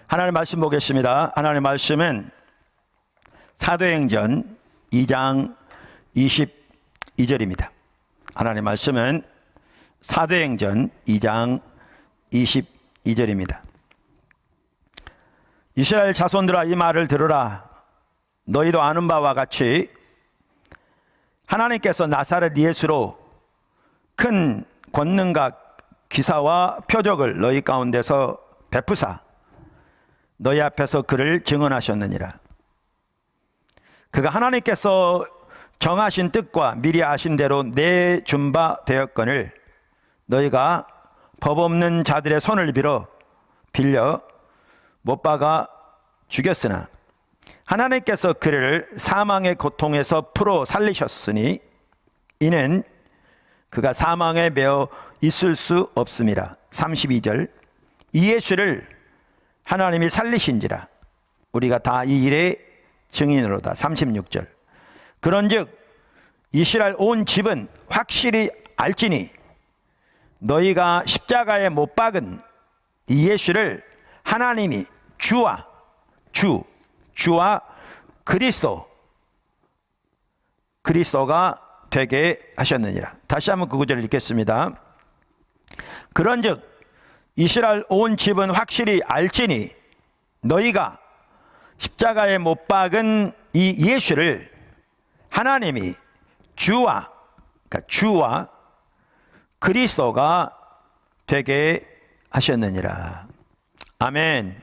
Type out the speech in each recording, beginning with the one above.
하나님 말씀 보겠습니다. 하나님 말씀은 사도행전 2장 22절입니다. 하나님 말씀은 사도행전 2장 22절입니다. 이스라엘 자손들아, 이 말을 들으라. 너희도 아는 바와 같이 하나님께서 나사렛 예수로 큰 권능과 기사와 표적을 너희 가운데서 베푸사 너희 앞에서 그를 증언하셨느니라. 그가 하나님께서 정하신 뜻과 미리 아신 대로 내준 바 되었거늘 너희가 법 없는 자들의 손을 빌려 못 박아 죽였으나 하나님께서 그를 사망의 고통에서 풀어 살리셨으니 이는 그가 사망에 매어 있을 수 없음이라. 32절 이 예수를 하나님이 살리신지라 우리가 다 이 일의 증인으로다. 36절 그런즉 이스라엘 온 집은 확실히 알지니 너희가 십자가에 못 박은 이 예수를 하나님이 주와 그리스도가 되게 하셨느니라. 다시 한번 그 구절을 읽겠습니다. 그런즉 이스라엘 온 집은 확실히 알지니 너희가 십자가에 못 박은 이 예수를 하나님이 주와 그리스도가 되게 하셨느니라. 아멘.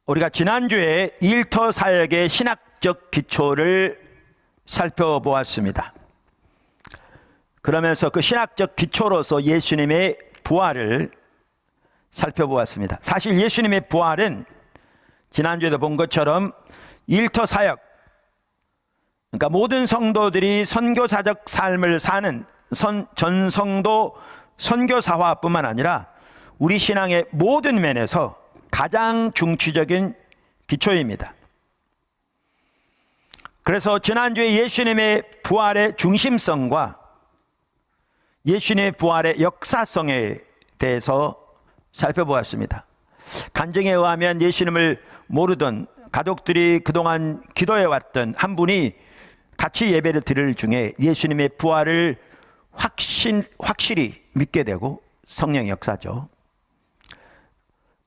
우리가 지난주에 일터 사역의 신학적 기초를 살펴보았습니다. 그러면서 그 신학적 기초로서 예수님의 부활을 살펴보았습니다. 사실 예수님의 부활은 지난주에도 본 것처럼 일터 사역, 그러니까 모든 성도들이 선교사적 삶을 사는 전성도 선교사화뿐만 아니라 우리 신앙의 모든 면에서 가장 중추적인 기초입니다. 그래서 지난주에 예수님의 부활의 중심성과 예수님의 부활의 역사성에 대해서 살펴보았습니다. 간증에 의하면 예수님을 모르던 가족들이 그동안 기도해왔던 한 분이 같이 예배를 드릴 중에 예수님의 부활을 확실히 믿게 되고, 성령 역사죠.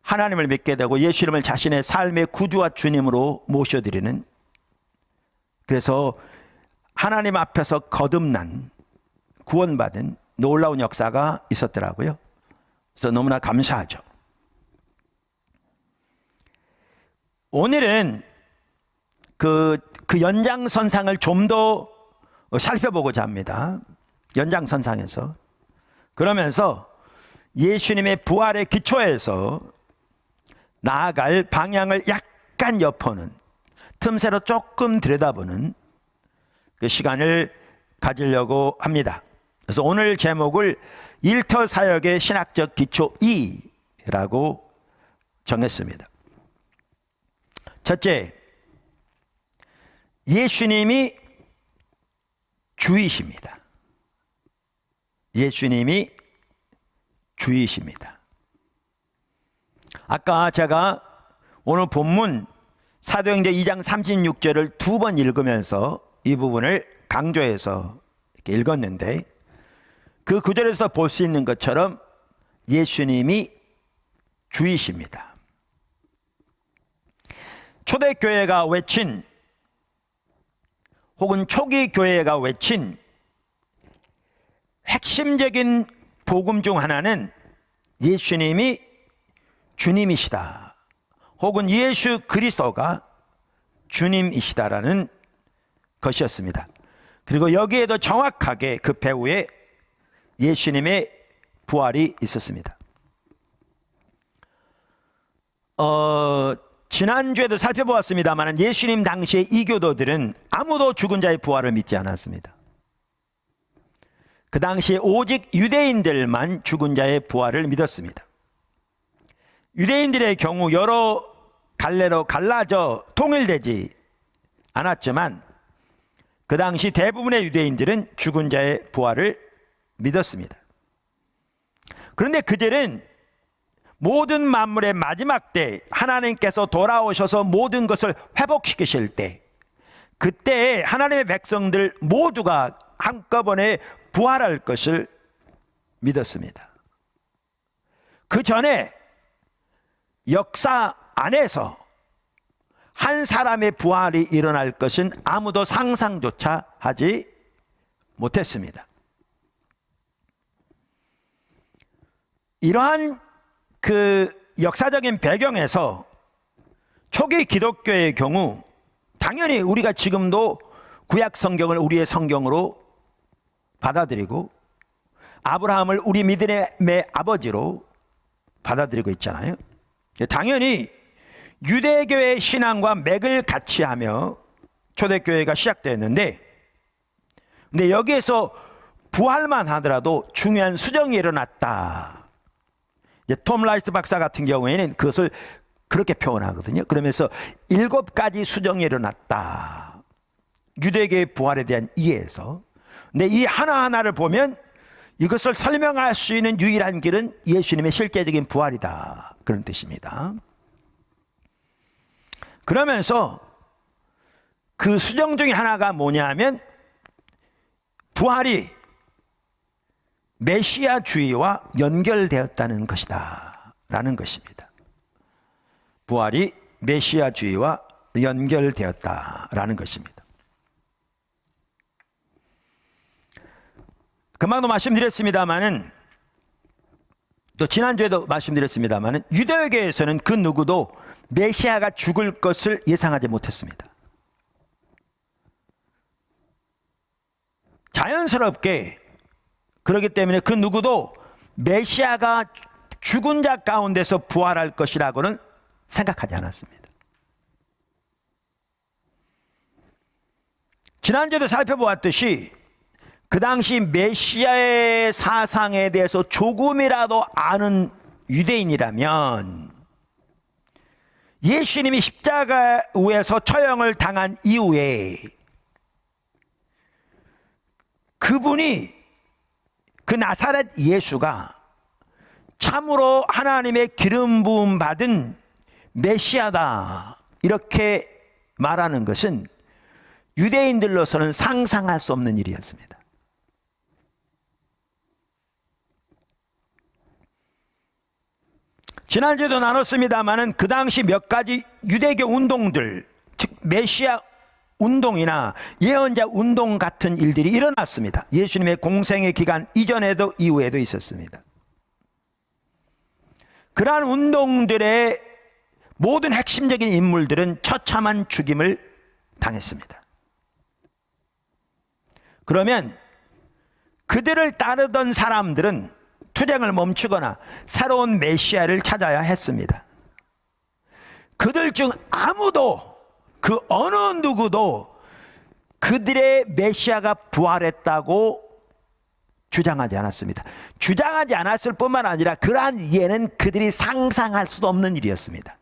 하나님을 믿게 되고 예수님을 자신의 삶의 구주와 주님으로 모셔드리는, 그래서 하나님 앞에서 거듭난, 구원받은 놀라운 역사가 있었더라고요. 그래서 너무나 감사하죠. 오늘은 그 연장선상을 좀 더 살펴보고자 합니다. 연장선상에서. 그러면서 예수님의 부활의 기초에서 나아갈 방향을 약간 엿보는, 틈새로 조금 들여다보는 그 시간을 가지려고 합니다. 그래서 오늘 제목을 일터 사역의 신학적 기초 2라고 정했습니다. 첫째, 예수님이 주이십니다. 예수님이 주이십니다. 아까 제가 오늘 본문 사도행전 2장 36절을 두 번 읽으면서 이 부분을 강조해서 이렇게 읽었는데, 그 구절에서 볼 수 있는 것처럼 예수님이 주이십니다. 초대교회가 외친, 혹은 초기 교회가 외친 핵심적인 복음 중 하나는 예수님이 주님이시다, 혹은 예수 그리스도가 주님이시다라는 것이었습니다. 그리고 여기에도 정확하게 그 배후에 예수님의 부활이 있었습니다. 지난주에도 살펴보았습니다만 예수님 당시의 이교도들은 아무도 죽은 자의 부활을 믿지 않았습니다. 그 당시에 오직 유대인들만 죽은 자의 부활을 믿었습니다. 유대인들의 경우 여러 갈래로 갈라져 통일되지 않았지만 그 당시 대부분의 유대인들은 죽은 자의 부활을 믿었습니다. 그런데 그들은 모든 만물의 마지막 때 하나님께서 돌아오셔서 모든 것을 회복시키실 때, 그때 하나님의 백성들 모두가 한꺼번에 부활할 것을 믿었습니다. 그 전에 역사 안에서 한 사람의 부활이 일어날 것은 아무도 상상조차 하지 못했습니다. 이러한 그 역사적인 배경에서 초기 기독교의 경우 당연히 우리가 지금도 구약 성경을 우리의 성경으로 받아들이고 아브라함을 우리 믿음의 아버지로 받아들이고 있잖아요. 당연히 유대교의 신앙과 맥을 같이 하며 초대교회가 시작되었는데, 근데 여기에서 부활만 하더라도 중요한 수정이 일어났다. 톰 라이트 박사 같은 경우에는 그것을 그렇게 표현하거든요. 그러면서 7가지 수정이 일어났다. 유대교의 부활에 대한 이해에서. 근데 이 하나하나를 보면 이것을 설명할 수 있는 유일한 길은 예수님의 실제적인 부활이다. 그런 뜻입니다. 그러면서 그 수정 중에 하나가 뭐냐면 부활이 메시아주의와 연결되었다는 것이다 라는 것입니다. 부활이 메시아주의와 연결되었다라는 것입니다. 금방도 말씀드렸습니다마는, 또 지난주에도 말씀드렸습니다마는, 유대교에서는 그 누구도 메시아가 죽을 것을 예상하지 못했습니다. 자연스럽게 그렇기 때문에 그 누구도 메시아가 죽은 자 가운데서 부활할 것이라고는 생각하지 않았습니다. 지난주에도 살펴보았듯이 그 당시 메시아의 사상에 대해서 조금이라도 아는 유대인이라면 예수님이 십자가 위에서 처형을 당한 이후에 그분이, 그 나사렛 예수가 참으로 하나님의 기름 부음 받은 메시아다, 이렇게 말하는 것은 유대인들로서는 상상할 수 없는 일이었습니다. 지난주에도 나눴습니다마는 그 당시 몇 가지 유대교 운동들, 즉 메시아 운동이나 예언자 운동 같은 일들이 일어났습니다. 예수님의 공생의 기간 이전에도 이후에도 있었습니다. 그러한 운동들의 모든 핵심적인 인물들은 처참한 죽임을 당했습니다. 그러면 그들을 따르던 사람들은 투쟁을 멈추거나 새로운 메시아를 찾아야 했습니다. 그들 중 아무도, 그 어느 누구도 그들의 메시아가 부활했다고 주장하지 않았습니다. 주장하지 않았을 뿐만 아니라 그러한 이해는 그들이 상상할 수도 없는 일이었습니다.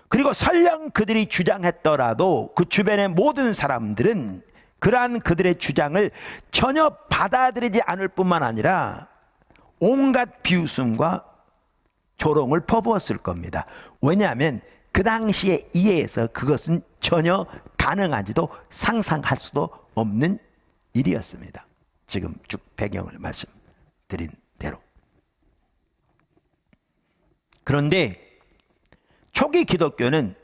그리고 설령 그들이 주장했더라도 그 주변의 모든 사람들은 그러한 그들의 주장을 전혀 받아들이지 않을 뿐만 아니라 온갖 비웃음과 조롱을 퍼부었을 겁니다. 왜냐하면 그 당시의 이해에서 그것은 전혀 가능하지도 상상할 수도 없는 일이었습니다. 지금 쭉 배경을 말씀드린 대로. 그런데 초기 기독교는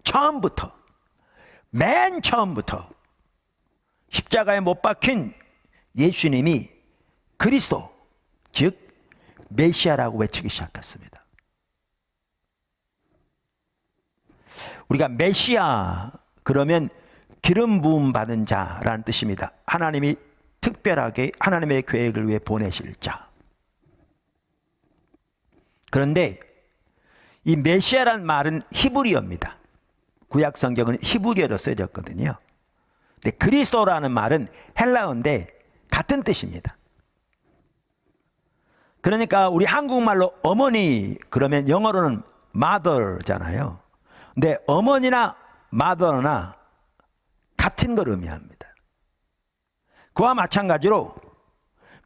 처음부터, 맨 처음부터 십자가에 못 박힌 예수님이 그리스도, 즉 메시아라고 외치기 시작했습니다. 우리가 메시아 그러면 기름 부음 받은 자라는 뜻입니다. 하나님이 특별하게 하나님의 계획을 위해 보내실 자. 그런데 이 메시아란 말은 히브리어입니다. 구약 성경은 히브리어로 쓰여졌거든요. 근데 그리스도라는 말은 헬라어인데 같은 뜻입니다. 그러니까 우리 한국말로 어머니 그러면 영어로는 mother잖아요. 근데 어머니나 mother나 같은 걸 의미합니다. 그와 마찬가지로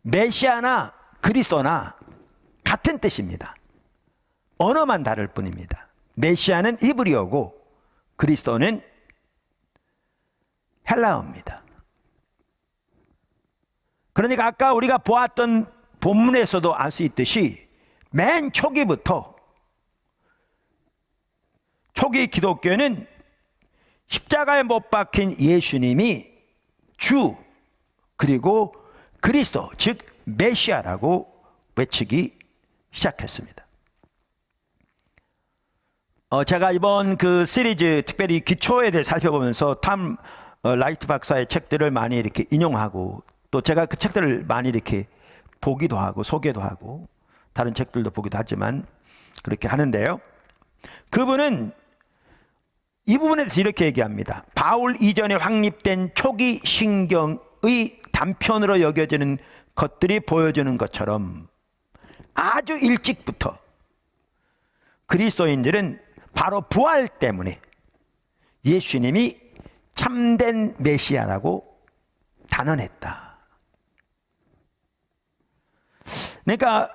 메시아나 그리스도나 같은 뜻입니다. 언어만 다를 뿐입니다. 메시아는 히브리어고 그리스도는 헬라어입니다. 그러니까 아까 우리가 보았던 본문에서도 알 수 있듯이 맨 초기부터 초기 기독교는 십자가에 못 박힌 예수님이 주 그리고 그리스도 즉 메시아라고 외치기 시작했습니다. 제가 이번 그 시리즈 특별히 기초에 대해 살펴보면서 탐 라이트 박사의 책들을 많이 이렇게 인용하고 또 제가 그 책들을 많이 이렇게 보기도 하고 소개도 하고 다른 책들도 보기도 하지만 그렇게 하는데요. 그분은 이 부분에 대해서 이렇게 얘기합니다. 바울 이전에 확립된 초기 신경의 단편으로 여겨지는 것들이 보여주는 것처럼 아주 일찍부터 그리스도인들은 바로 부활 때문에 예수님이 참된 메시아라고 단언했다. 그러니까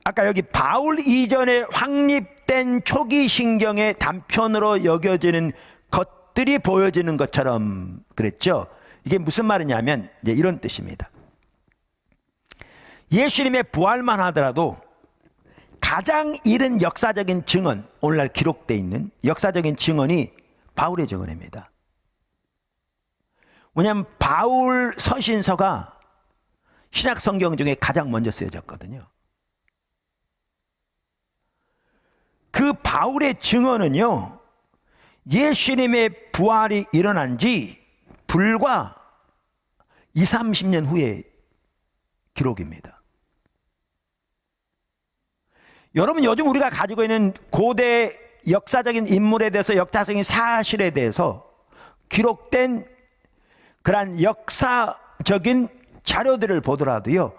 아까 여기 바울 이전에 확립된 초기 신경의 단편으로 여겨지는 것들이 보여지는 것처럼 그랬죠. 이게 무슨 말이냐면 이제 이런 뜻입니다. 예수님의 부활만 하더라도 가장 이른 역사적인 증언, 오늘날 기록되어 있는 역사적인 증언이 바울의 증언입니다. 왜냐하면 바울 서신서가 신약 성경 중에 가장 먼저 쓰여졌거든요. 그 바울의 증언은요, 예수님의 부활이 일어난 지 불과 20, 30년 후의 기록입니다. 여러분, 요즘 우리가 가지고 있는 고대 역사적인 인물에 대해서 역사적인 사실에 대해서 기록된 그러한 역사적인 자료들을 보더라도요,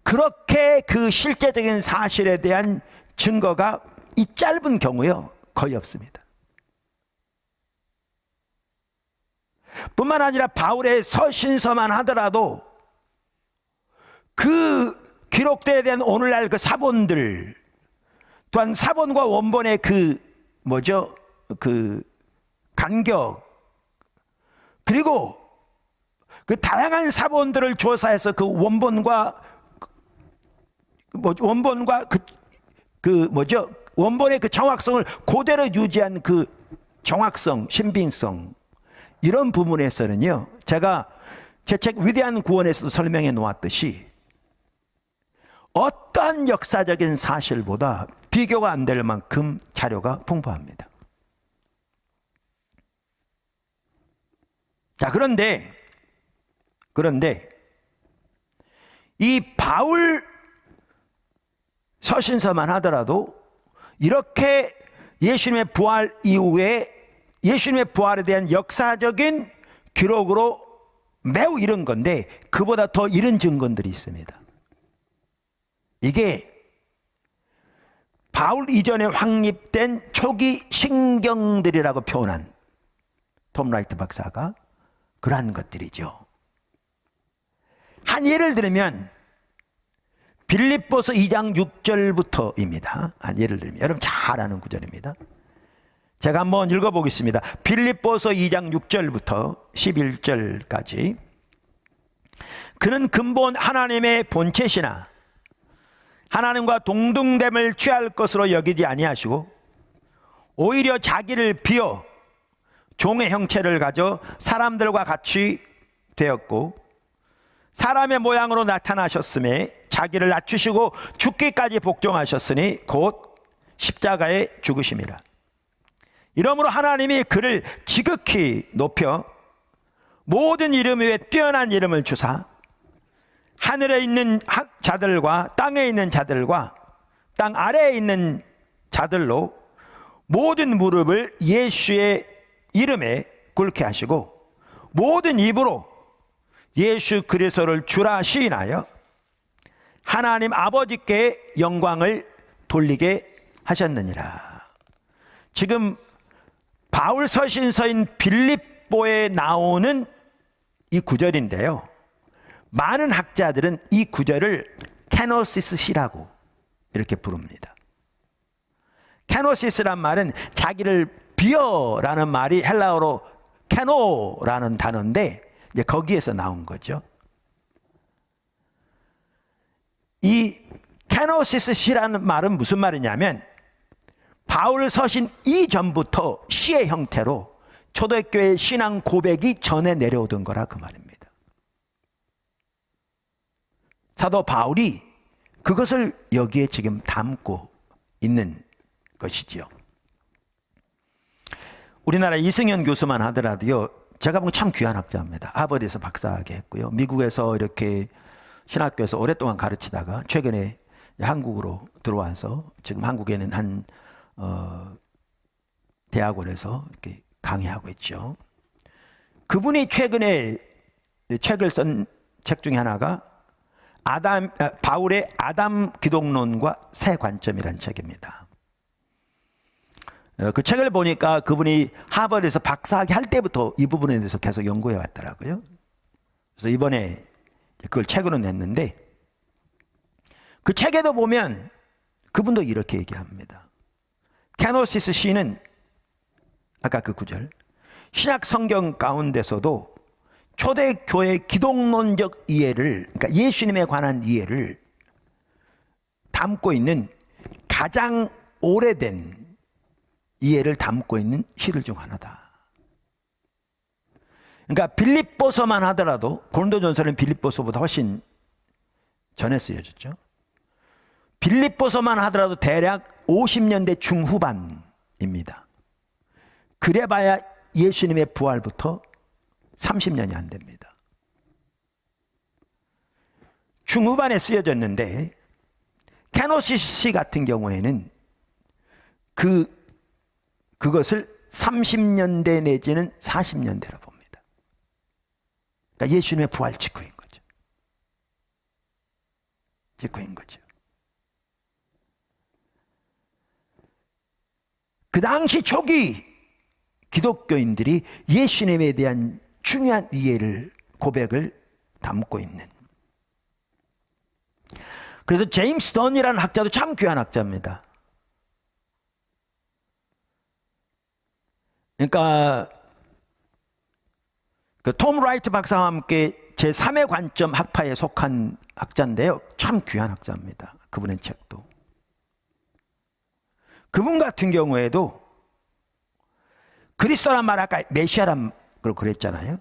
그렇게 그 실제적인 사실에 대한 증거가 이 짧은 경우요 거의 없습니다. 뿐만 아니라 바울의 서신서만 하더라도 그 기록들에 대한 오늘날 그 사본들 또한 사본과 원본의 그 간격 그리고 그 다양한 사본들을 조사해서 그 원본과 원본의 그 정확성을 그대로 유지한 그 정확성, 신빙성 이런 부분에서는요, 제가 제 책 위대한 구원에서도 설명해 놓았듯이 어떠한 역사적인 사실보다 비교가 안 될 만큼 자료가 풍부합니다. 자, 그런데 이 바울 서신서만 하더라도 이렇게 예수님의 부활 이후에 예수님의 부활에 대한 역사적인 기록으로 매우 이른 건데 그보다 더 이른 증거들이 있습니다. 이게 바울 이전에 확립된 초기 신경들이라고 표현한 톰 라이트 박사가 그러한 것들이죠. 한 예를 들면 빌립보서 2장 6절부터입니다. 한 예를 들면 여러분 잘 아는 구절입니다. 제가 한번 읽어보겠습니다. 빌립보서 2장 6절부터 11절까지. 그는 근본 하나님의 본체시나 하나님과 동등됨을 취할 것으로 여기지 아니하시고 오히려 자기를 비어 종의 형체를 가져 사람들과 같이 되었고 사람의 모양으로 나타나셨음에 자기를 낮추시고 죽기까지 복종하셨으니 곧 십자가에 죽으심이라. 이러므로 하나님이 그를 지극히 높여 모든 이름 위에 뛰어난 이름을 주사 하늘에 있는 자들과 땅에 있는 자들과 땅 아래에 있는 자들로 모든 무릎을 예수의 이름에 꿇게 하시고 모든 입으로 예수 그리스도를 주라 시인하여 하나님 아버지께 영광을 돌리게 하셨느니라. 지금 바울 서신서인 빌립보에 나오는 이 구절인데요, 많은 학자들은 이 구절을 케노시스 시라고 이렇게 부릅니다. 케노시스란 말은 자기를 비어라는 말이 헬라어로 케노라는 단어인데 이제 거기에서 나온 거죠. 이 케노시스시라는 말은 무슨 말이냐면 바울 서신 이전부터 시의 형태로 초대교회 신앙 고백이 전해 내려오던 거라 그 말입니다. 사도 바울이 그것을 여기에 지금 담고 있는 것이지요. 우리나라 이승현 교수만 하더라도요, 제가 보면 참 귀한 학자입니다. 하버드에서 박사학위 했고요. 미국에서 이렇게 신학교에서 오랫동안 가르치다가 최근에 한국으로 들어와서 지금 한국에는 한 대학원에서 이렇게 강의하고 있죠. 그분이 최근에 책을 쓴 책 중에 하나가 바울의 아담 기독론과 새 관점이라는 책입니다. 그 책을 보니까 그분이 하버드에서 박사학위 할 때부터 이 부분에 대해서 계속 연구해 왔더라고요. 그래서 이번에 그걸 책으로 냈는데 그 책에도 보면 그분도 이렇게 얘기합니다. 케노시스 시는 아까 그 구절, 신약 성경 가운데서도 초대교회 기독론적 이해를, 그러니까 예수님에 관한 이해를 담고 있는 가장 오래된 이해를 담고 있는 시들 중 하나다. 그러니까 빌립보서만 하더라도 고린도전서는 빌립보서보다 훨씬 전에 쓰여졌죠. 빌립보서만 하더라도 대략 50년대 중후반입니다. 그래봐야 예수님의 부활부터 30년이 안 됩니다. 중후반에 쓰여졌는데 케노시스 같은 경우에는 그것을 30년대 내지는 40년대로 봅니다. 그러니까 예수님의 부활 직후인 거죠. 직후인 거죠. 그 당시 초기 기독교인들이 예수님에 대한 중요한 이해를, 고백을 담고 있는. 그래서 제임스 던이라는 학자도 참 귀한 학자입니다. 그러니까 그 톰 라이트 박사와 함께 제3의 관점 학파에 속한 학자인데요. 참 귀한 학자입니다. 그분의 책도. 그분 같은 경우에도 그리스도란 말 아까 메시아란 걸 그랬잖아요.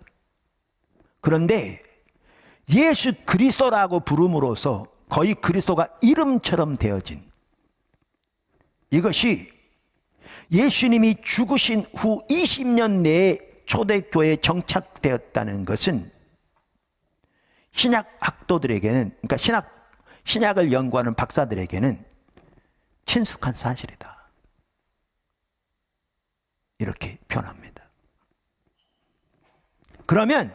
그런데 예수 그리스도라고 부름으로써 거의 그리스도가 이름처럼 되어진 이것이 예수님이 죽으신 후 20년 내에 초대교회에 정착되었다는 것은 신약 학도들에게는, 그러니까 신약을 연구하는 박사들에게는 친숙한 사실이다. 이렇게 표현합니다. 그러면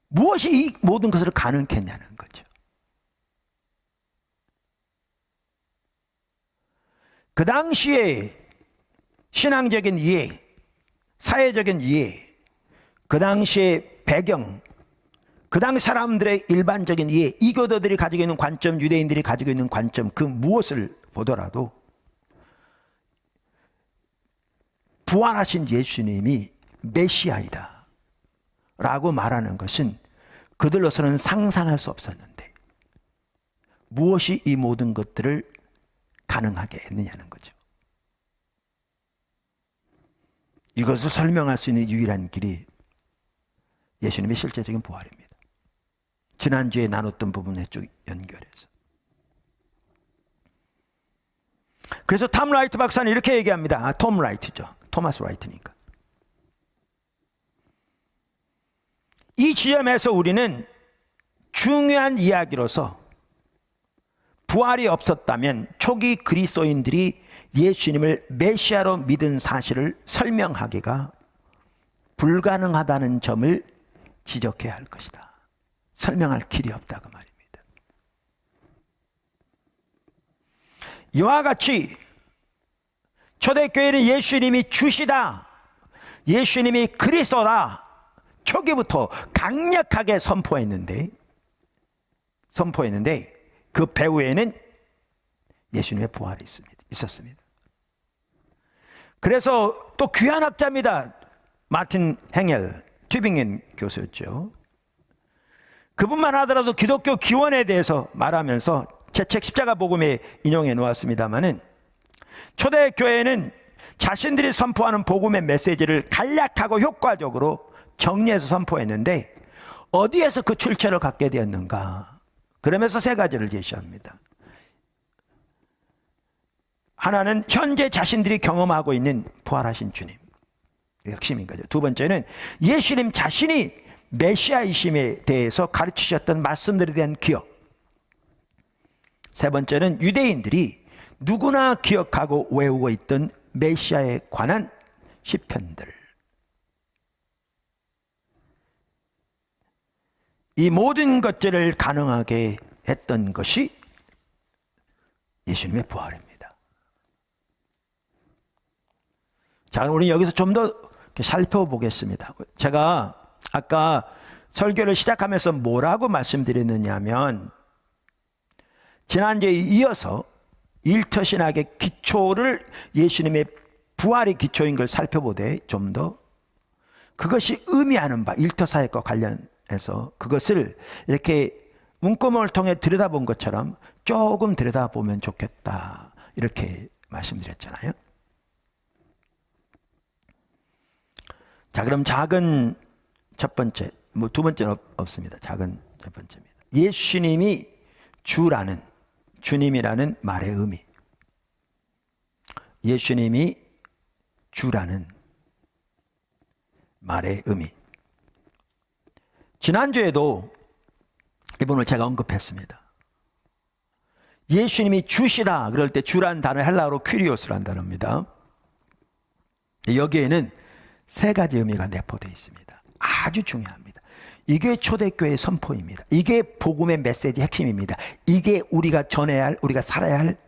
무엇이 이 모든 것을 가능케 했냐는 거죠. 그 당시에 신앙적인 이해, 사회적인 이해, 그 당시의 배경, 그 당시 사람들의 일반적인 이해, 이교도들이 가지고 있는 관점, 유대인들이 가지고 있는 관점, 그 무엇을 보더라도 부활하신 예수님이 메시아이다 라고 말하는 것은 그들로서는 상상할 수 없었는데 무엇이 이 모든 것들을 가능하게 했느냐는 거죠. 이것을 설명할 수 있는 유일한 길이 예수님의 실제적인 부활입니다. 지난주에 나눴던 부분에 쭉 연결해서. 그래서 톰 라이트 박사는 이렇게 얘기합니다. 톰 라이트죠. 토마스 라이트니까. 이 지점에서 우리는 중요한 이야기로서 부활이 없었다면 초기 그리스도인들이 예수님을 메시아로 믿은 사실을 설명하기가 불가능하다는 점을 지적해야 할 것이다. 설명할 길이 없다고 말입니다. 이와 같이 초대교회는 예수님이 주시다, 예수님이 그리스도다 초기부터 강력하게 선포했는데 그 배후에는 예수님의 부활이 있었습니다. 그래서 또 귀한 학자입니다. 마틴 행엘, 튜빙겐 교수였죠. 그분만 하더라도 기독교 기원에 대해서 말하면서 제 책 십자가 복음에 인용해 놓았습니다마는, 초대교회는 자신들이 선포하는 복음의 메시지를 간략하고 효과적으로 정리해서 선포했는데 어디에서 그 출처를 갖게 되었는가? 그러면서 세 가지를 제시합니다. 하나는 현재 자신들이 경험하고 있는 부활하신 주님, 핵심인 거죠. 두 번째는 예수님 자신이 메시아이심에 대해서 가르치셨던 말씀들에 대한 기억. 세 번째는 유대인들이 누구나 기억하고 외우고 있던 메시아에 관한 시편들. 이 모든 것들을 가능하게 했던 것이 예수님의 부활입니다. 자, 우리 여기서 좀 더 살펴보겠습니다. 제가 아까 설교를 시작하면서 뭐라고 말씀드렸느냐 하면, 지난주에 이어서 일터신학의 기초를 예수님의 부활의 기초인 걸 살펴보되, 좀 더 그것이 의미하는 바, 일터사역과 관련해서 그것을 이렇게 문구멍을 통해 들여다본 것처럼 조금 들여다보면 좋겠다, 이렇게 말씀드렸잖아요. 자, 그럼 작은 첫 번째, 뭐 두 번째는 없습니다. 작은 첫 번째입니다. 예수님이 주라는, 주님이라는 말의 의미. 예수님이 주라는 말의 의미. 지난주에도 이 부분을 제가 언급했습니다. 예수님이 주시다 그럴 때 주라는 단어 헬라어로 퀴리오스라는 단어입니다. 여기에는 세 가지 의미가 내포되어 있습니다. 아주 중요합니다. 이게 초대교회의 선포입니다. 이게 복음의 메시지 핵심입니다. 이게 우리가 전해야 할, 우리가 살아야 할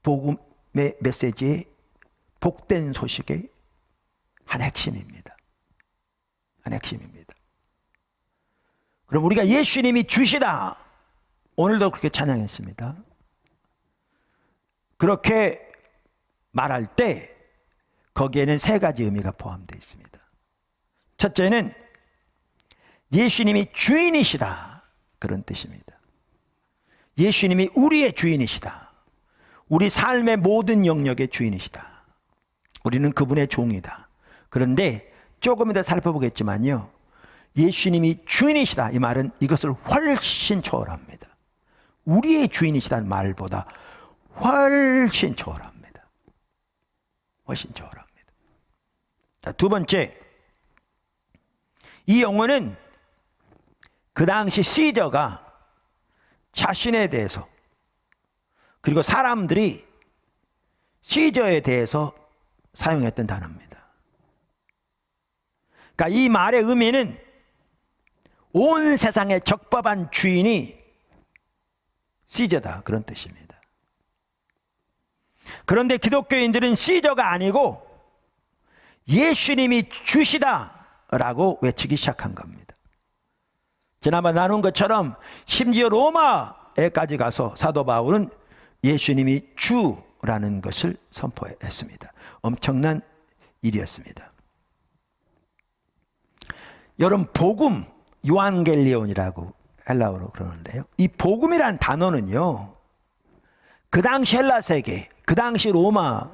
복음의 메시지의 복된 소식의 한 핵심입니다. 한 핵심입니다. 그럼 우리가 예수님이 주시다, 오늘도 그렇게 찬양했습니다. 그렇게 말할 때 거기에는 세 가지 의미가 포함되어 있습니다. 첫째는 예수님이 주인이시다, 그런 뜻입니다. 예수님이 우리의 주인이시다. 우리 삶의 모든 영역의 주인이시다. 우리는 그분의 종이다. 그런데 조금 이따 살펴보겠지만요, 예수님이 주인이시다, 이 말은 이것을 훨씬 초월합니다. 우리의 주인이시다는 말보다 훨씬 초월합니다. 훨씬 초월합니다. 자, 두 번째, 이 용어는 그 당시 시저가 자신에 대해서, 그리고 사람들이 시저에 대해서 사용했던 단어입니다. 그러니까 이 말의 의미는 온 세상의 적법한 주인이 시저다, 그런 뜻입니다. 그런데 기독교인들은 시저가 아니고 예수님이 주시다라고 외치기 시작한 겁니다. 지난번 나눈 것처럼 심지어 로마에까지 가서 사도 바울은 예수님이 주라는 것을 선포했습니다. 엄청난 일이었습니다. 여러분, 복음, 요한겔리온이라고 헬라어로 그러는데요, 이 복음이란 단어는요, 그 당시 헬라 세계, 그 당시 로마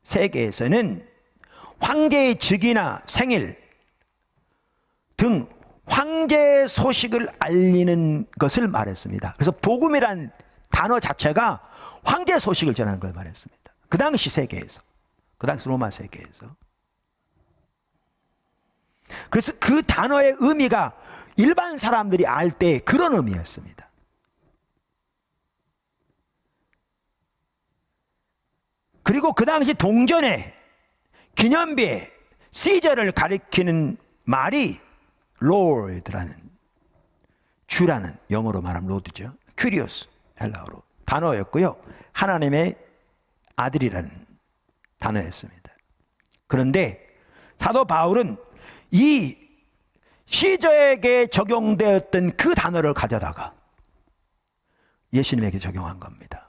세계에서는 황제의 즉위나 생일 등 황제의 소식을 알리는 것을 말했습니다. 그래서 복음이란 단어 자체가 황제 소식을 전하는 걸 말했습니다. 그 당시 세계에서, 그 당시 로마 세계에서. 그래서 그 단어의 의미가 일반 사람들이 알 때 그런 의미였습니다. 그리고 그 당시 동전에, 기념비에 시저를 가리키는 말이 Lord라는, 주라는, 영어로 말하면 로드죠. 큐리오스, 헬라어로 단어였고요, 하나님의 아들이라는 단어였습니다. 그런데 사도 바울은 이 시저에게 적용되었던 그 단어를 가져다가 예수님에게 적용한 겁니다.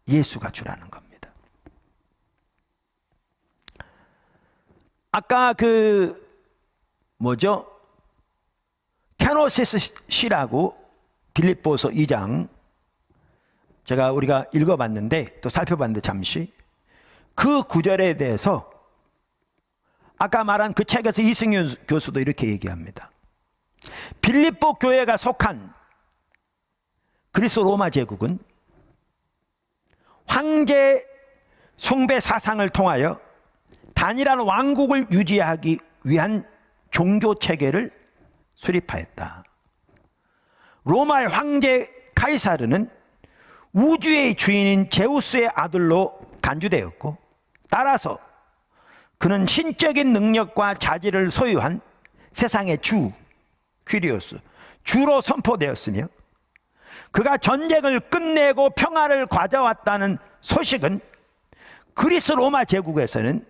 예수가 주라는 겁니다. 아까 케노시스 시라고 빌립보서 2장 우리가 읽어봤는데 또 살펴봤는데 잠시 그 구절에 대해서 아까 말한 그 책에서 이승윤 교수도 이렇게 얘기합니다. 빌립보 교회가 속한 그리스 로마 제국은 황제 숭배 사상을 통하여 단일한 왕국을 유지하기 위한 종교 체계를 수립하였다. 로마의 황제 카이사르는 우주의 주인인 제우스의 아들로 간주되었고, 따라서 그는 신적인 능력과 자질을 소유한 세상의 주, 퀴리오스, 주로 선포되었으며, 그가 전쟁을 끝내고 평화를 가져왔다는 소식은 그리스 로마 제국에서는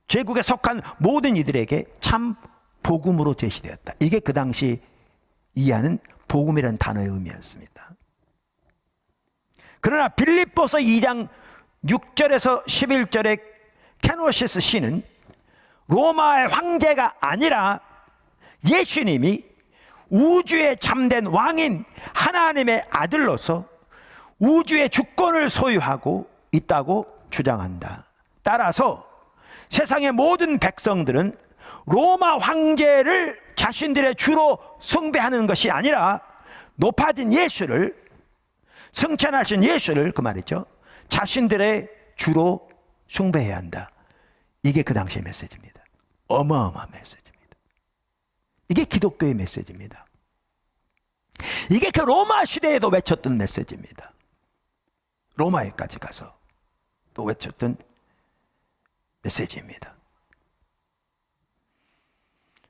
제국에 속한 모든 이들에게 참 복음으로 제시되었다. 이게 그 당시 이해하는 복음이라는 단어의 의미였습니다. 그러나 빌립보서 2장 6절에서 11절의 케노시스 시는 로마의 황제가 아니라 예수님이 우주의 참된 왕인 하나님의 아들로서 우주의 주권을 소유하고 있다고 주장한다. 따라서 세상의 모든 백성들은 로마 황제를 자신들의 주로 숭배하는 것이 아니라 높아진 예수를, 승천하신 예수를, 그 말이죠, 자신들의 주로 숭배해야 한다. 이게 그 당시의 메시지입니다. 어마어마한 메시지입니다. 이게 기독교의 메시지입니다. 이게 그 로마 시대에도 외쳤던 메시지입니다. 로마에까지 가서 또 외쳤던 메시지입니다.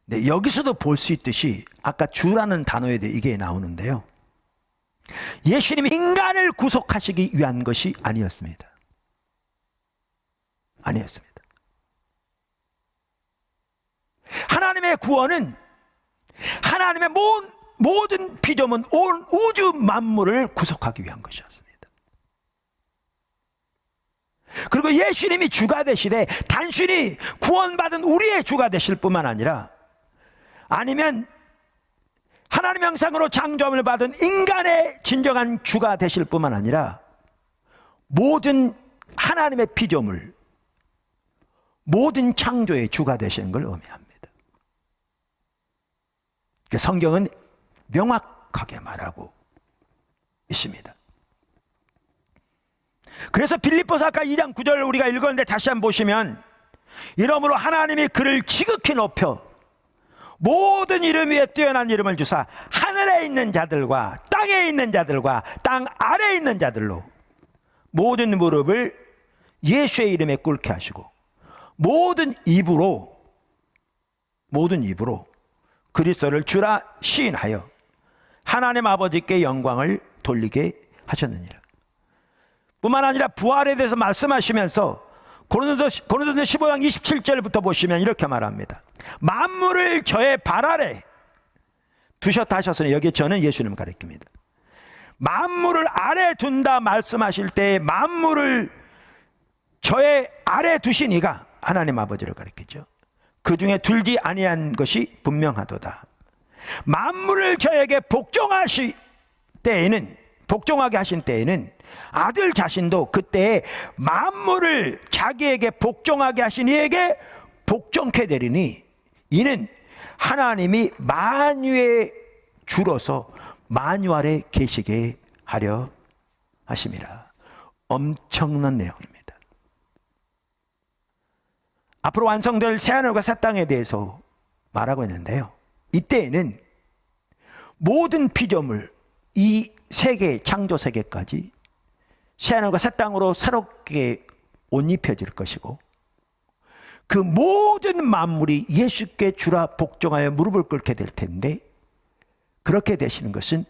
네, 여기서도 볼 수 있듯이 아까 주라는 단어에 대해 이게 나오는데요, 예수님이 인간을 구속하시기 위한 것이 아니었습니다. 아니었습니다. 하나님의 구원은 하나님의 모든 피조물, 온 우주 만물을 구속하기 위한 것이었습니다. 그리고 예수님이 주가 되시되 단순히 구원받은 우리의 주가 되실 뿐만 아니라, 아니면 하나님 형상으로 창조함을 받은 인간의 진정한 주가 되실 뿐만 아니라 모든 하나님의 피조물, 모든 창조의 주가 되시는 걸 의미합니다. 성경은 명확하게 말하고 있습니다. 그래서 빌립보서 아까 2장 9절을 우리가 읽었는데 다시 한번 보시면, 이러므로 하나님이 그를 지극히 높여 모든 이름 위에 뛰어난 이름을 주사 하늘에 있는 자들과 땅에 있는 자들과 땅 아래에 있는 자들로 모든 무릎을 예수의 이름에 꿇게 하시고 모든 입으로 그리스도를 주라 시인하여 하나님 아버지께 영광을 돌리게 하셨느니라. 뿐만 아니라 부활에 대해서 말씀하시면서 고린도서 15장 27절부터 보시면 이렇게 말합니다. 만물을 저의 발 아래 두셨다 하셨으니, 여기 저는 예수님을 가리킵니다. 만물을 아래 둔다 말씀하실 때 만물을 저의 아래 두시니가 하나님 아버지를 가리키죠. 그 중에 둘지 아니한 것이 분명하도다. 만물을 저에게 복종하게 하신 때에는 아들 자신도 그때 만물을 자기에게 복종하게 하신 이에게 복종케 되리니, 이는 하나님이 만유의 주로서 만유 아래 계시게 하려 하심이라. 엄청난 내용입니다. 앞으로 완성될 새하늘과 새 땅에 대해서 말하고 있는데요, 이때에는 모든 피조물, 이 세계, 창조 세계까지 새하늘과 새 땅으로 새롭게 옷 입혀질 것이고, 그 모든 만물이 예수께 주라 복종하여 무릎을 꿇게 될 텐데, 그렇게 되시는 것은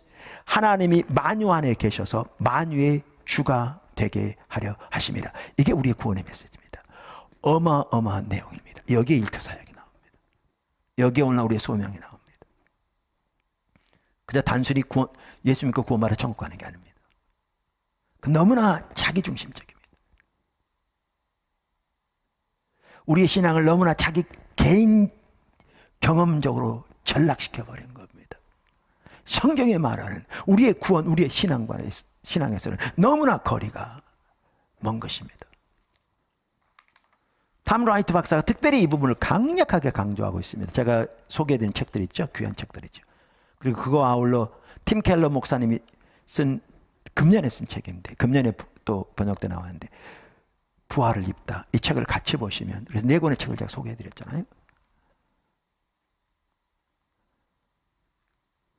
하나님이 만유 안에 계셔서 만유의 주가 되게 하려 하심이라. 이게 우리의 구원의 메시지입니다. 어마어마한 내용입니다. 여기에 일터사역이 나옵니다. 여기에 오늘 우리의 소명이 나옵니다. 그저 단순히 예수 믿고 구원받아 천국 가는 게 아닙니다. 너무나 자기중심적입니다. 우리의 신앙을 너무나 자기 개인 경험적으로 전락시켜버린 겁니다. 성경에 말하는 우리의 구원, 우리의 신앙에서는 너무나 거리가 먼 것입니다. 탐 라이트 박사가 특별히 이 부분을 강력하게 강조하고 있습니다. 제가 소개해드린 책들 있죠? 귀한 책들이죠. 그리고 그거 아울러 팀 켈러 목사님이 금년에 쓴 책인데, 금년에 또 번역돼 나왔는데, 부활을 입다. 이 책을 같이 보시면, 그래서 4권의 책을 제가 소개해드렸잖아요.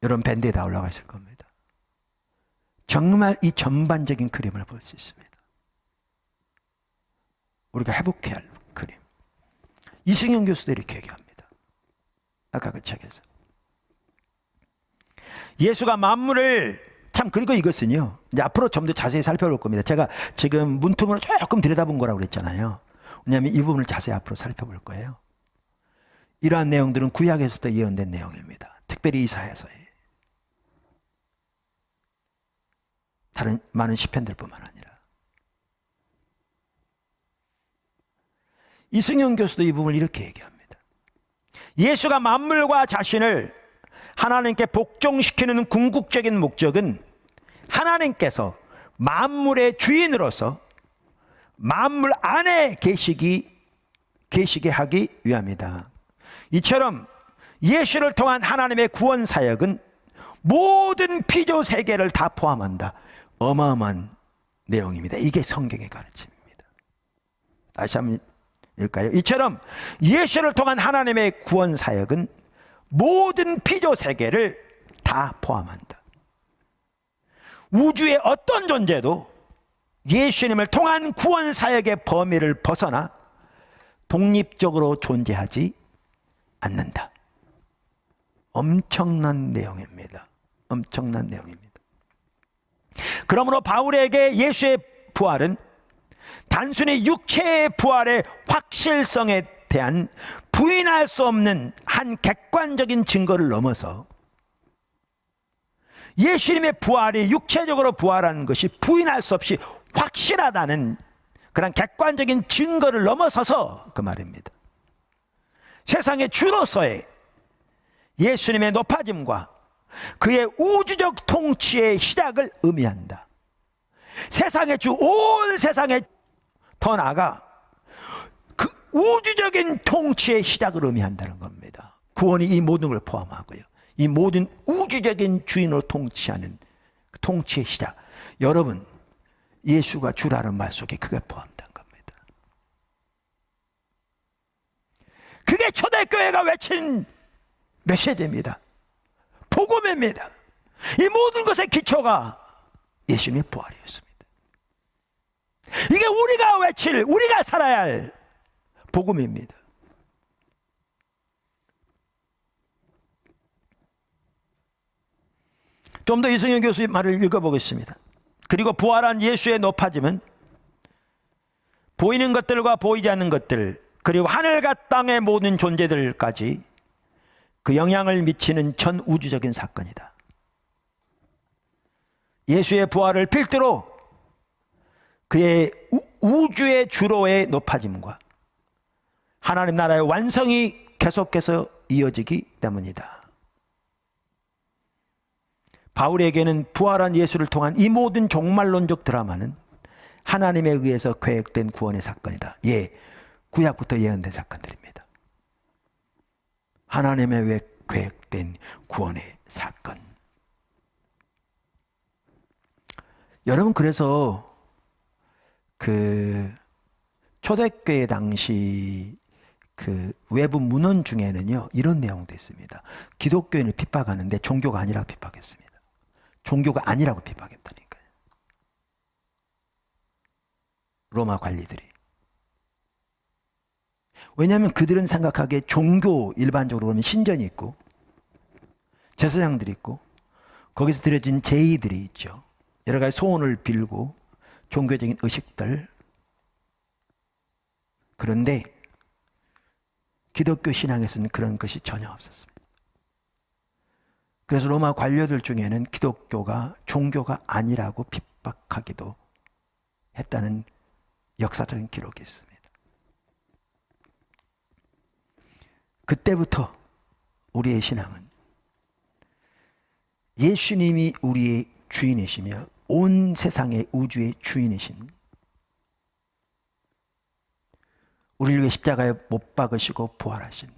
여러분 밴드에 다 올라가 있을 겁니다. 정말 이 전반적인 그림을 볼 수 있습니다. 우리가 회복해야 할 그림. 이승영 교수도 이렇게 얘기합니다. 아까 그 책에서. 예수가 만물을 그리고 이것은요, 이제 앞으로 좀 더 자세히 살펴볼 겁니다. 제가 지금 문틈으로 조금 들여다본 거라고 그랬잖아요. 왜냐하면 이 부분을 자세히 앞으로 살펴볼 거예요. 이러한 내용들은 구약에서부터 예언된 내용입니다. 특별히 이사야서에. 다른 많은 시편들뿐만 아니라. 이승영 교수도 이 부분을 이렇게 얘기합니다. 예수가 만물과 자신을 하나님께 복종시키는 궁극적인 목적은 하나님께서 만물의 주인으로서 만물 안에 계시게 하기 위함이다. 이처럼 예수를 통한 하나님의 구원 사역은 모든 피조 세계를 다 포함한다. 어마어마한 내용입니다. 이게 성경의 가르침입니다. 다시 한번 읽을까요? 이처럼 예수를 통한 하나님의 구원 사역은 모든 피조 세계를 다 포함한다. 우주의 어떤 존재도 예수님을 통한 구원 사역의 범위를 벗어나 독립적으로 존재하지 않는다. 엄청난 내용입니다. 엄청난 내용입니다. 그러므로 바울에게 예수의 부활은 단순히 육체의 부활의 확실성에 대한 부인할 수 없는 한 객관적인 증거를 넘어서 예수님의 부활이 육체적으로 부활하는 것이 부인할 수 없이 확실하다는 그런 객관적인 증거를 넘어서서 그 말입니다. 세상의 주로서의 예수님의 높아짐과 그의 우주적 통치의 시작을 의미한다. 세상의 주, 온 세상에 더 나아가 그 우주적인 통치의 시작을 의미한다는 겁니다. 구원이 이 모든 걸 포함하고요. 이 모든 우주적인 주인으로 통치하는 통치의 시작. 여러분, 예수가 주라는 말 속에 그게 포함된 겁니다. 그게 초대교회가 외친 메시지입니다. 복음입니다. 이 모든 것의 기초가 예수님의 부활이었습니다. 이게 우리가 외칠, 우리가 살아야 할 복음입니다. 좀 더 이승현 교수의 말을 읽어보겠습니다. 그리고 부활한 예수의 높아짐은 보이는 것들과 보이지 않는 것들, 그리고 하늘과 땅의 모든 존재들까지 그 영향을 미치는 전 우주적인 사건이다. 예수의 부활을 필두로 그의 우주의 주로의 높아짐과 하나님 나라의 완성이 계속해서 이어지기 때문이다. 바울에게는 부활한 예수를 통한 이 모든 종말론적 드라마는 하나님에 의해서 계획된 구원의 사건이다. 예, 구약부터 예언된 사건들입니다. 하나님에 의해 계획된 구원의 사건. 여러분, 그래서 그 초대교회 당시 그 외부 문헌 중에는요, 이런 내용도 있습니다. 기독교인을 핍박하는데 종교가 아니라고 핍박했습니다. 종교가 아니라고 핍박했다니까요. 로마 관리들이. 왜냐하면 그들은 생각하기에 종교, 일반적으로 보면 신전이 있고 제사장들이 있고 거기서 드려진 제의들이 있죠. 여러 가지 소원을 빌고 종교적인 의식들. 그런데 기독교 신앙에서는 그런 것이 전혀 없었습니다. 그래서 로마 관료들 중에는 기독교가 종교가 아니라고 핍박하기도 했다는 역사적인 기록이 있습니다. 그때부터 우리의 신앙은 예수님이 우리의 주인이시며 온 세상의 우주의 주인이신, 우리를 위해 십자가에 못 박으시고 부활하신,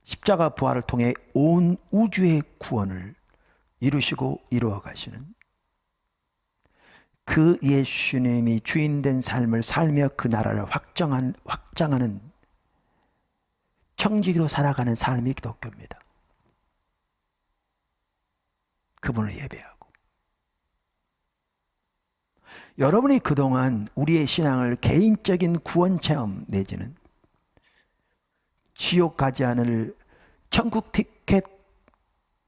십자가 부활을 통해 온 우주의 구원을 이루시고 이루어 가시는 그 예수님이 주인된 삶을 살며 그 나라를 확장하는 청지기로 살아가는 삶이 기독교입니다. 그분을 예배하고, 여러분이 그동안 우리의 신앙을 개인적인 구원 체험 내지는 지옥 가지 않을 천국 티켓,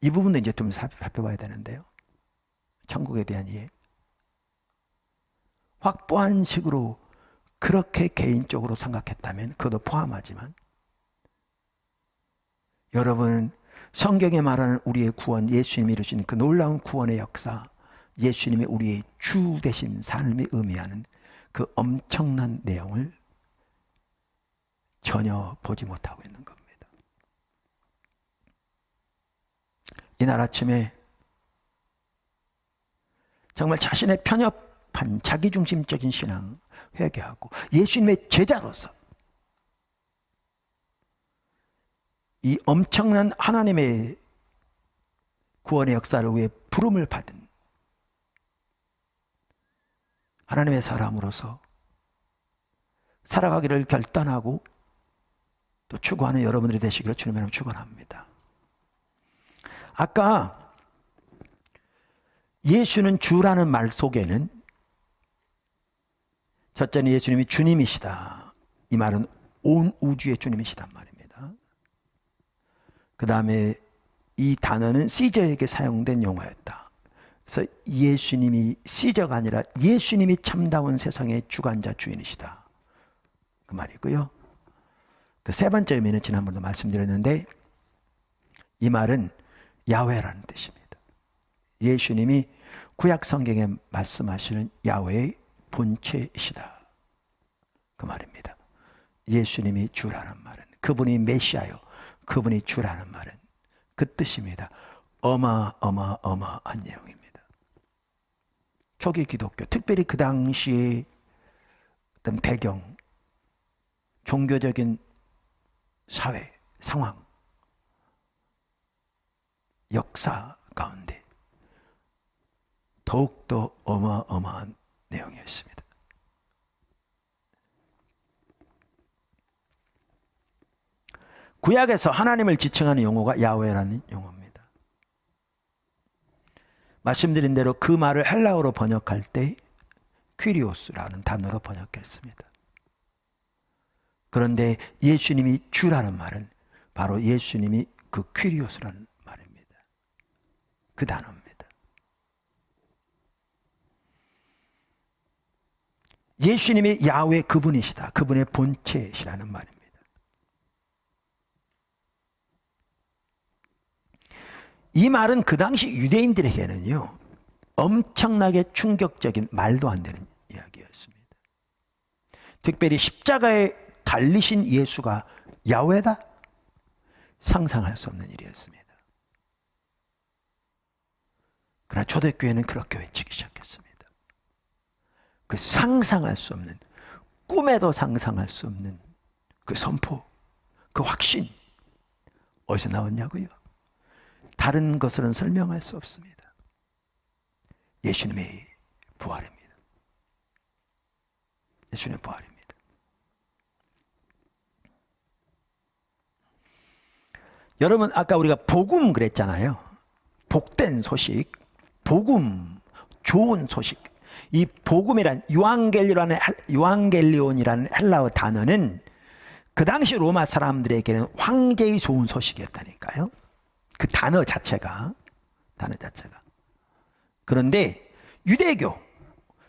이 부분도 이제 좀 살펴봐야 되는데요. 천국에 대한 이해, 확보한 식으로 그렇게 개인적으로 생각했다면 그것도 포함하지만, 여러분은 성경에 말하는 우리의 구원, 예수님이 이루신 그 놀라운 구원의 역사, 예수님이 우리의 주 되신 삶이 의미하는 그 엄청난 내용을 전혀 보지 못하고 있는 겁니다. 이날 아침에 정말 자신의 편협한 자기중심적인 신앙 회개하고 예수님의 제자로서 이 엄청난 하나님의 구원의 역사를 위해 부름을 받은 하나님의 사람으로서 살아가기를 결단하고 또 추구하는 여러분들이 되시기를 주님의 이름으로 축원합니다. 아까 예수는 주라는 말 속에는 첫째는 예수님이 주님이시다, 이 말은 온 우주의 주님이시단 말입니다. 그 다음에 이 단어는 시저에게 사용된 용어였다. 그래서 예수님이 시저가 아니라 예수님이 참다운 세상의 주관자 주인이시다, 그 말이고요. 그 세 번째 의미는 지난번도 말씀드렸는데, 이 말은 야훼라는 뜻입니다. 예수님이 구약 성경에 말씀하시는 야훼의 본체이시다, 그 말입니다. 예수님이 주라는 말은, 그분이 메시아요, 그분이 주라는 말은 그 뜻입니다. 어마어마한 내용입니다. 초기 기독교, 특별히 그 당시의 어떤 배경, 종교적인 사회 상황, 역사 가운데 더욱더 어마어마한 내용이었습니다. 구약에서 하나님을 지칭하는 용어가 야훼라는 용어입니다. 말씀드린 대로 그 말을 헬라어로 번역할 때 퀴리오스라는 단어로 번역했습니다. 그런데 예수님이 주라는 말은 바로 예수님이 그 퀴리오스라는 말입니다. 그 단어입니다. 예수님이 야훼 그분이시다, 그분의 본체시라는 말입니다. 이 말은 그 당시 유대인들에게는요, 엄청나게 충격적인 말도 안 되는 이야기였습니다. 특별히 십자가에 달리신 예수가 야훼다? 상상할 수 없는 일이었습니다. 그러나 초대교회는 그렇게 외치기 시작했습니다. 그 상상할 수 없는, 꿈에도 상상할 수 없는 그 선포, 그 확신, 어디서 나왔냐고요? 다른 것으로는 설명할 수 없습니다. 예수님의 부활입니다. 예수님의 부활입니다. 여러분, 아까 우리가 복음 그랬잖아요. 복된 소식, 복음, 좋은 소식. 이 복음이란 유앙겔리온이라는 헬라어 단어는 그 당시 로마 사람들에게는 황제의 좋은 소식이었다니까요. 그 단어 자체가. 그런데 유대교,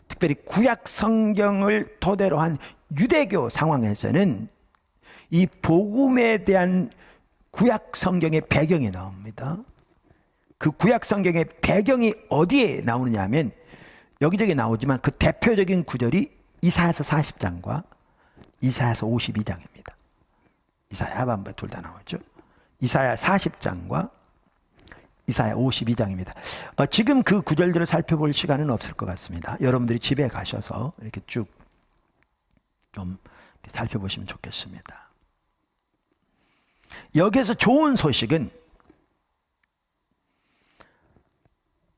특별히 구약 성경을 토대로 한 유대교 상황에서는 이 복음에 대한 구약 성경의 배경이 나옵니다. 그 구약 성경의 배경이 어디에 나오느냐 하면 여기저기 나오지만 그 대표적인 구절이 이사야서 40장과 이사야서 52장입니다. 이사야 하반부에 둘 다 나오죠. 이사야 40장과 이사야 52장입니다. 지금 그 구절들을 살펴볼 시간은 없을 것 같습니다. 여러분들이 집에 가셔서 이렇게 쭉 좀 살펴보시면 좋겠습니다. 여기에서 좋은 소식은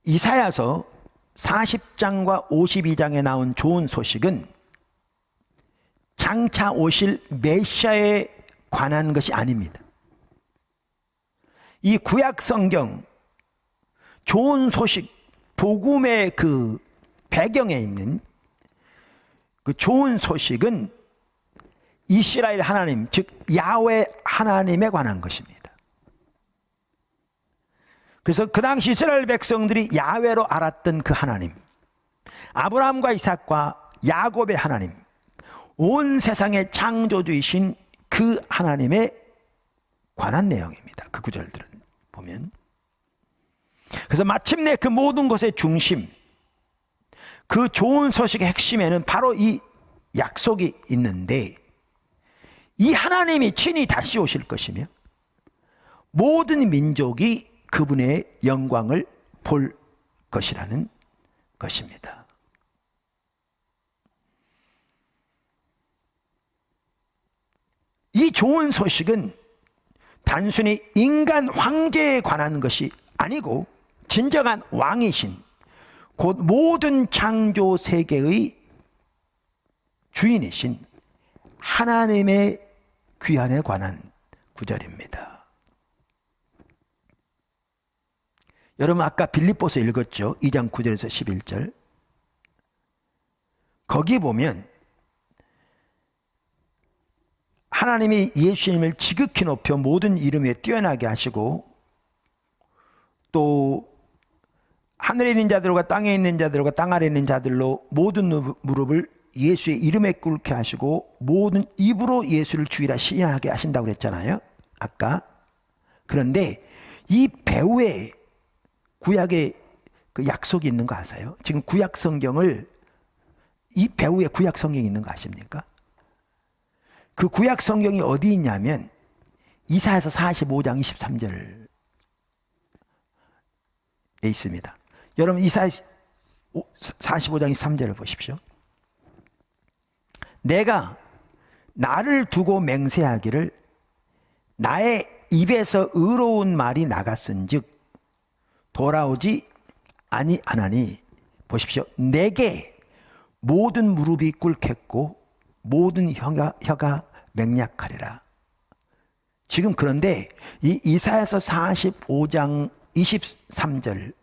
이사야서 40장과 52장에 나온 좋은 소식은 장차 오실 메시아에 관한 것이 아닙니다. 이 구약 성경 좋은 소식, 복음의 그 배경에 있는 그 좋은 소식은 이스라엘 하나님, 즉 야훼 하나님에 관한 것입니다. 그래서 그 당시 이스라엘 백성들이 야훼로 알았던 그 하나님, 아브라함과 이삭과 야곱의 하나님, 온 세상의 창조주이신 그 하나님에 관한 내용입니다. 그 구절들은 보면. 그래서 마침내 그 모든 것의 중심, 그 좋은 소식의 핵심에는 바로 이 약속이 있는데, 이 하나님이 친히 다시 오실 것이며 모든 민족이 그분의 영광을 볼 것이라는 것입니다. 이 좋은 소식은 단순히 인간 황제에 관한 것이 아니고 진정한 왕이신 곧 모든 창조 세계의 주인이신 하나님의 귀환에 관한 구절입니다. 여러분 아까 빌립보서 읽었죠? 2장 9절에서 11절. 거기 보면 하나님이 예수님을 지극히 높여 모든 이름 위에 뛰어나게 하시고 또 하늘에 있는 자들과 땅에 있는 자들과 땅 아래에 있는 자들로 모든 무릎을 예수의 이름에 꿇게 하시고 모든 입으로 예수를 주이라 시인하게 하신다고 그랬잖아요 아까. 그런데 이 배후에 구약의 그 약속이 있는 거 아세요? 지금 구약 성경을 이 배후에 구약 성경이 있는 거 아십니까? 그 구약 성경이 어디 있냐면 이사야서 45장 23절에 있습니다. 여러분 이사야 45장 23절을 보십시오. 내가 나를 두고 맹세하기를 나의 입에서 의로운 말이 나갔은즉 돌아오지 아니하나니 보십시오. 내게 모든 무릎이 꿇겠고 모든 혀가 맹약하리라. 지금 그런데 이 이사야서 45장 23절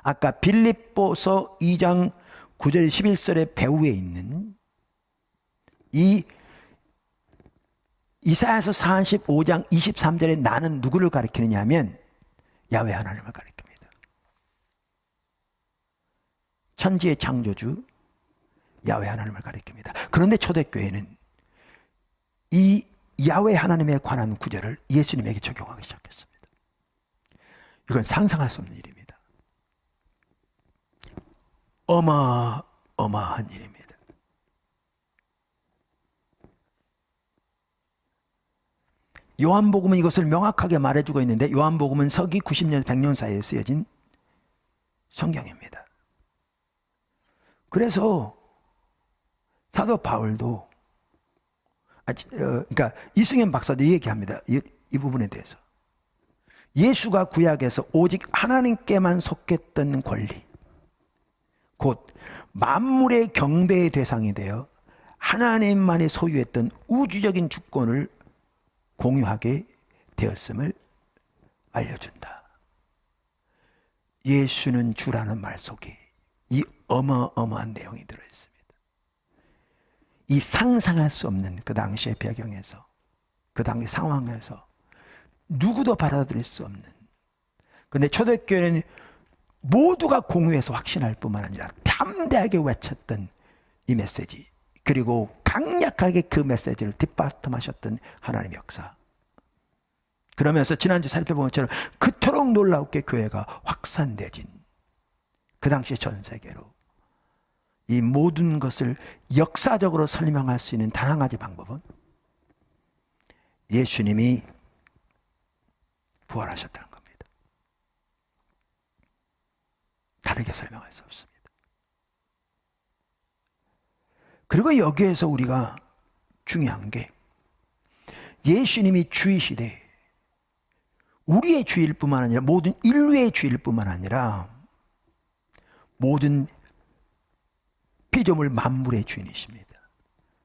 아까 빌립보서 2장 9절 11절의 배후에 있는 이 이사야서 45장 23절에 나는 누구를 가리키느냐 하면 야훼 하나님을 가리킵니다. 천지의 창조주 야훼 하나님을 가리킵니다. 그런데 초대교회는 이 야훼 하나님에 관한 구절을 예수님에게 적용하기 시작했습니다. 이건 상상할 수 없는 일입니다. 어마어마한 일입니다. 요한복음은 이것을 명확하게 말해주고 있는데 요한복음은 서기 90년 100년 사이에 쓰여진 성경입니다. 그래서 사도 바울도 그러니까 이승현 박사도 얘기합니다. 이 부분에 대해서 예수가 구약에서 오직 하나님께만 속했던 권리 곧 만물의 경배의 대상이 되어 하나님만이 소유했던 우주적인 주권을 공유하게 되었음을 알려준다. 예수는 주라는 말 속에 이 어마어마한 내용이 들어있습니다. 이 상상할 수 없는 그 당시의 배경에서 그 당시 상황에서 누구도 받아들일 수 없는, 그런데 초대교회는 모두가 공유해서 확신할 뿐만 아니라 담대하게 외쳤던 이 메시지, 그리고 강력하게 그 메시지를 뒷받침하셨던 하나님의 역사. 그러면서 지난주 살펴본 것처럼 그토록 놀랍게 교회가 확산되진 그 당시 전 세계로 이 모든 것을 역사적으로 설명할 수 있는 단 한 가지 방법은 예수님이 부활하셨다는 겁니다. 다르게 설명할 수 없습니다. 그리고 여기에서 우리가 중요한 게 예수님이 주이시되 우리의 주일 뿐만 아니라 모든 인류의 주일 뿐만 아니라 모든 피조물 만물의 주인이십니다.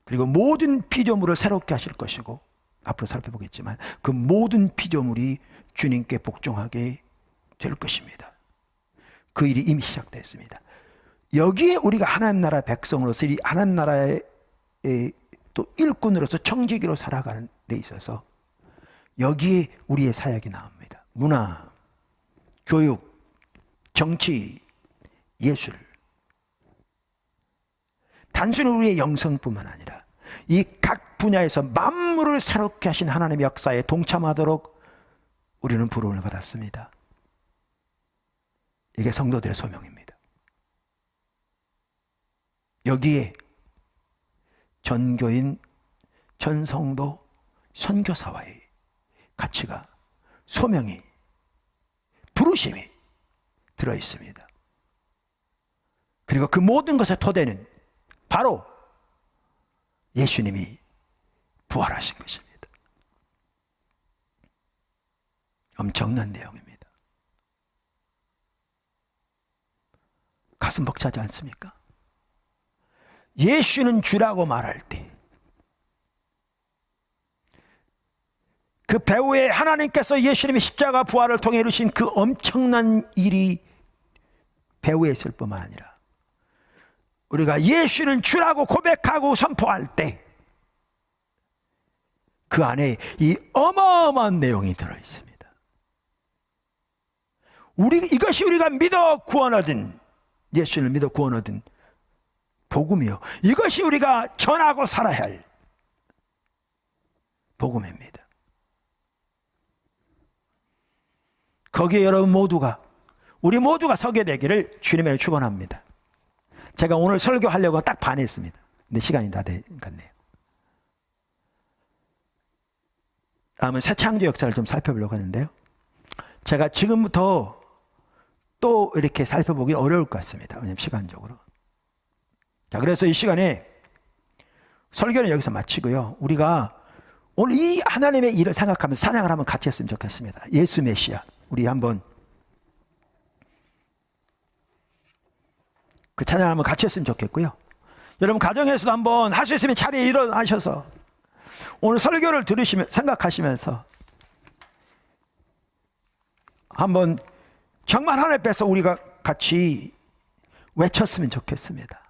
그리고 모든 피조물을 새롭게 하실 것이고 앞으로 살펴보겠지만 그 모든 피조물이 주님께 복종하게 될 것입니다. 그 일이 이미 시작됐습니다. 여기에 우리가 하나님 나라 백성으로서 이 하나님 나라의 또 일꾼으로서 청지기로 살아가는 데 있어서 여기에 우리의 사역이 나옵니다. 문화, 교육, 정치, 예술. 단순히 우리의 영성뿐만 아니라 이 각 분야에서 만물을 새롭게 하신 하나님의 역사에 동참하도록 우리는 부름을 받았습니다. 이게 성도들의 소명입니다. 여기에 전교인, 전성도, 선교사와의 가치가, 소명이, 부르심이 들어있습니다. 그리고 그 모든 것의 토대는 바로 예수님이 부활하신 것입니다. 엄청난 내용입니다. 가슴 벅차지 않습니까? 예수는 주라고 말할 때 그 배후에 하나님께서 예수님의 십자가 부활을 통해 이루신 그 엄청난 일이 배후에 있을 뿐만 아니라 우리가 예수는 주라고 고백하고 선포할 때 그 안에 이 어마어마한 내용이 들어있습니다. 이것이 우리가 믿어 구원 얻은, 예수를 믿어 구원 얻은 복음이요, 이것이 우리가 전하고 살아야 할 복음입니다. 거기에 여러분 모두가, 우리 모두가 서게 되기를 주님의 축원합니다. 제가 오늘 설교하려고 딱 반했습니다. 근데 시간이 다 돼 갔네요. 다음은 새 창조 역사를 좀 살펴보려고 하는데요, 제가 지금부터 또 이렇게 살펴보기 어려울 것 같습니다. 왜냐하면 시간적으로. 자, 그래서 이 시간에 설교는 여기서 마치고요, 우리가 오늘 이 하나님의 일을 생각하면서 찬양을 한번 같이 했으면 좋겠습니다. 예수 메시아. 우리 한번 그 찬양을 한번 같이 했으면 좋겠고요, 여러분 가정에서도 한번 할 수 있으면 자리에 일어나셔서 오늘 설교를 들으시면 생각하시면서 한번 정말 하나님 앞에서 우리가 같이 외쳤으면 좋겠습니다.